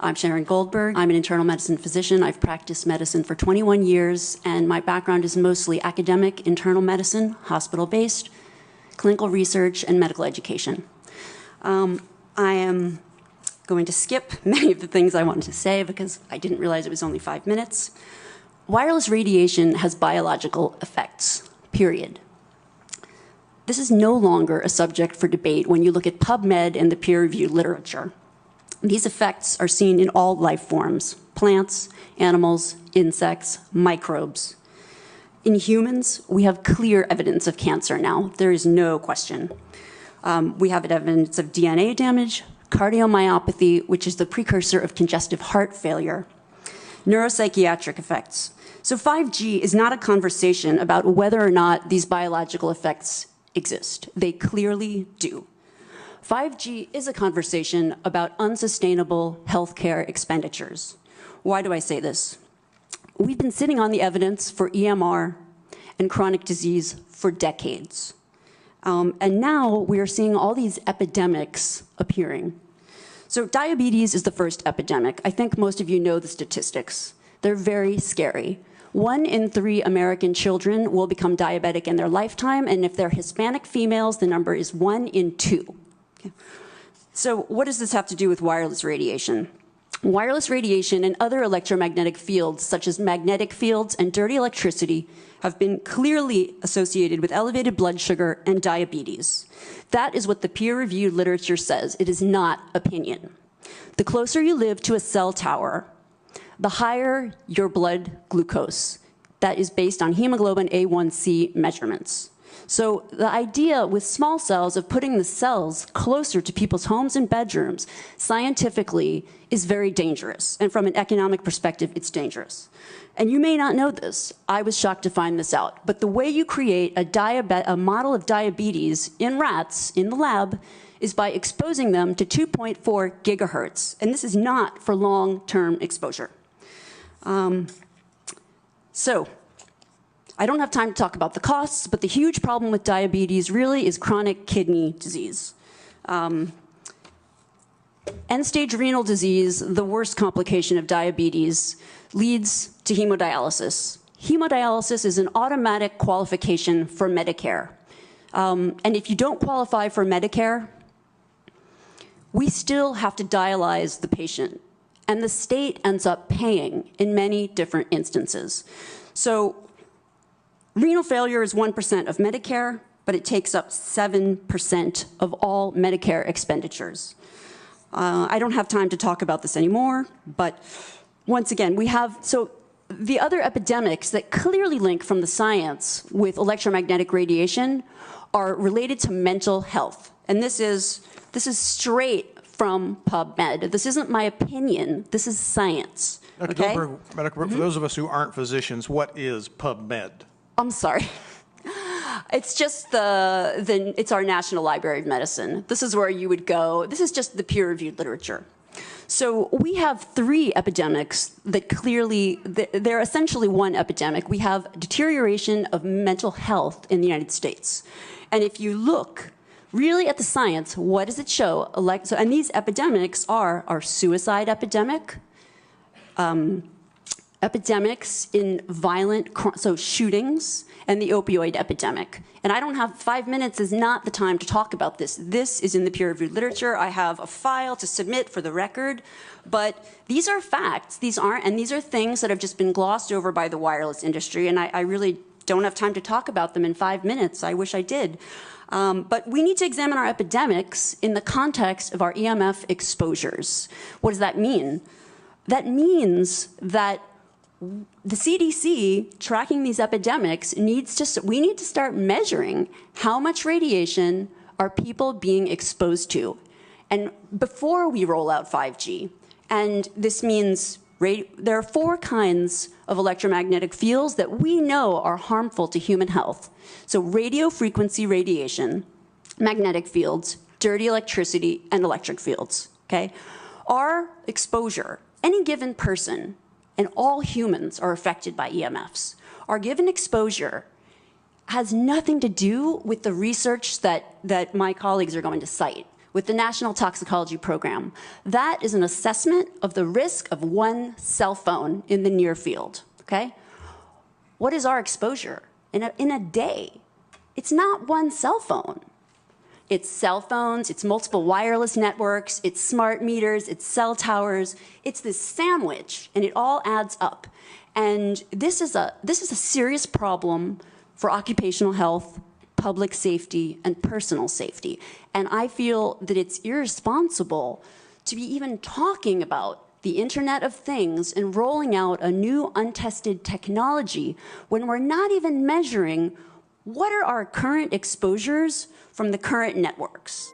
I'm Sharon Goldberg. I'm an internal medicine physician. I've practiced medicine for 21 years, and my background is mostly academic internal medicine, hospital-based, clinical research, and medical education. I am going to skip many of the things I wanted to say because I didn't realize it was only 5 minutes. Wireless radiation has biological effects, period. This is no longer a subject for debate when you look at PubMed and the peer-reviewed literature. These effects are seen in all life forms: plants, animals, insects, microbes. In humans, we have clear evidence of cancer now. There is no question. We have evidence of DNA damage, cardiomyopathy, which is the precursor of congestive heart failure, neuropsychiatric effects. So 5G is not a conversation about whether or not these biological effects exist. They clearly do. 5G is a conversation about unsustainable healthcare expenditures. Why do I say this? We've been sitting on the evidence for EMR and chronic disease for decades. And now we are seeing all these epidemics appearing. So diabetes is the first epidemic. I think most of you know the statistics. They're very scary. 1 in 3 American children will become diabetic in their lifetime, and if they're Hispanic females, the number is 1 in 2. Okay. So what does this have to do with wireless radiation? Wireless radiation and other electromagnetic fields, such as magnetic fields and dirty electricity, have been clearly associated with elevated blood sugar and diabetes. That is what the peer-reviewed literature says. It is not opinion. The closer you live to a cell tower, the higher your blood glucose. That is based on hemoglobin A1C measurements. So the idea with small cells of putting the cells closer to people's homes and bedrooms scientifically is very dangerous. And from an economic perspective, it's dangerous. And you may not know this. I was shocked to find this out. But the way you create a model of diabetes in rats in the lab is by exposing them to 2.4 gigahertz. And this is not for long-term exposure. So I don't have time to talk about the costs, but the huge problem with diabetes really is chronic kidney disease. End-stage renal disease, the worst complication of diabetes, leads to hemodialysis. Hemodialysis is an automatic qualification for Medicare. And if you don't qualify for Medicare, we still have to dialyze the patient. And the state ends up paying in many different instances. So renal failure is 1% of Medicare, but it takes up 7% of all Medicare expenditures. I don't have time to talk about this anymore, but once again, so the other epidemics that clearly link from the science with electromagnetic radiation are related to mental health. And this is straight from PubMed. This isn't my opinion, this is science. Dr. Goldberg, for those of us who aren't physicians, what is PubMed? I'm sorry. It's just it's our National Library of Medicine. This is where you would go. This is just the peer-reviewed literature. So we have 3 epidemics that clearly, they're essentially one epidemic. We have deterioration of mental health in the United States. And if you look really at the science, what does it show? And these epidemics are our suicide epidemic, epidemics in violent, shootings, and the opioid epidemic. And I don't have 5 minutes is not the time to talk about this. This is in the peer-reviewed literature. I have a file to submit for the record, but these are facts. These are things that have just been glossed over by the wireless industry, and I really don't have time to talk about them in 5 minutes. I wish I did. But we need to examine our epidemics in the context of our EMF exposures. What does that mean? That means that the CDC, tracking these epidemics, we need to start measuring how much radiation are people being exposed to. And before we roll out 5G, and this means there are 4 kinds of electromagnetic fields that we know are harmful to human health. So radio frequency radiation, magnetic fields, dirty electricity, and electric fields, okay? Our exposure, any given person, and all humans are affected by EMFs. Our given exposure has nothing to do with the research that my colleagues are going to cite. with the National Toxicology Program. That is an assessment of the risk of one cell phone in the near field, okay? What is our exposure in a day? It's not one cell phone. It's cell phones, it's multiple wireless networks, it's smart meters, it's cell towers. It's this sandwich, and it all adds up. And this is a serious problem for occupational health, public safety, and personal safety. And I feel that it's irresponsible to be even talking about the Internet of Things and rolling out a new untested technology when we're not even measuring what are our current exposures from the current networks.